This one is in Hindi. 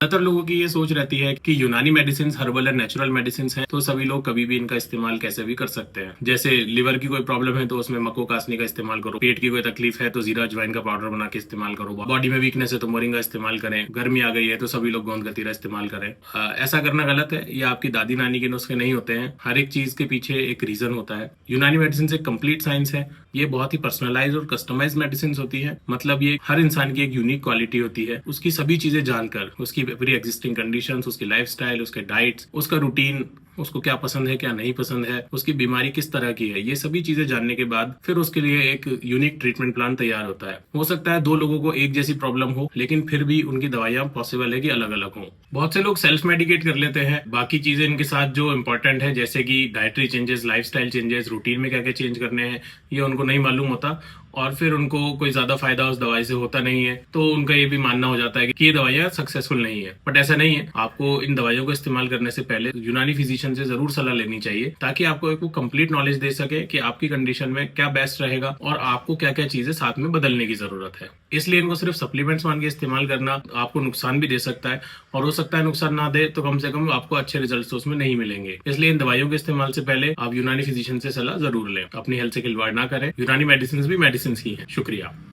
ज्यादातर लोगों की ये सोच रहती है कि यूनानी medicine herbal and natural medicine हैं, तो सभी लोग कभी भी इनका इस्तेमाल कैसे भी कर सकते हैं। जैसे लिवर की कोई प्रॉब्लम है तो उसमें मको कासनी का इस्तेमाल करो, पेट की कोई तकलीफ है तो जीरा अजवाइन का पाउडर बना के इस्तेमाल करो, बॉडी में वीकनेस है तो मोरिंगा इस्तेमाल करें, गर्मी आ गई है तो सभी लोग गोंद कतीरा इस्तेमाल करें। ऐसा करना गलत है। ये आपकी दादी नानी के नुस्खे नहीं होते हैं। हर एक चीज के पीछे एक रीजन होता है। यूनानी मेडिसिन एक कंप्लीट साइंस है। ये बहुत ही पर्सनलाइज और कस्टमाइज मेडिसिन होती है। मतलब ये हर इंसान की एक यूनिक क्वालिटी होती है। उसकी सभी चीजें जानकर, उसकी प्री एग्जिस्टिंग कंडीशंस, उसकी लाइफस्टाइल, उसके डाइट्स, उसका रूटीन, उसको क्या पसंद है क्या नहीं पसंद है, उसकी बीमारी किस तरह की है, ये सभी चीजें जानने के बाद फिर उसके लिए एक यूनिक ट्रीटमेंट प्लान तैयार होता है। हो सकता है दो लोगों को एक जैसी प्रॉब्लम हो, लेकिन फिर भी उनकी दवाइयां पॉसिबल है कि अलग अलग हो। बहुत से लोग सेल्फ मेडिकेट कर लेते हैं बाकी चीजें इनके साथ जो इंपॉर्टेंट है, जैसे कि dietary changes, lifestyle changes, routine में क्या क्या चेंज करने हैं, ये उनको नहीं मालूम होता और फिर उनको कोई ज्यादा फायदा उस दवाई से होता नहीं है, तो उनका ये भी मानना हो जाता है कि ये दवाइयां सक्सेसफुल नहीं है। बट ऐसा नहीं है। आपको इन दवाइयों को इस्तेमाल करने से पहले यूनानी फिजिशियन से जरूर सलाह लेनी चाहिए, ताकि आपको एक कंप्लीट नॉलेज दे सके कि आपकी कंडीशन में क्या बेस्ट रहेगा और आपको क्या क्या चीजें साथ में बदलने की जरूरत है। इसलिए इनको सिर्फ सप्लीमेंट्स मान के इस्तेमाल करना आपको नुकसान भी दे सकता है, और हो सकता है नुकसान ना दे तो कम से कम आपको अच्छे रिजल्ट तो उसमें नहीं मिलेंगे। इसलिए इन दवाइयों के इस्तेमाल से पहले आप यूनानी फिजिशियन से सलाह जरूर लें। अपनी हेल्थ से खिलवाड़ ना करें। यूनानी मेडिसिन भी मेडिसिन ही है। शुक्रिया।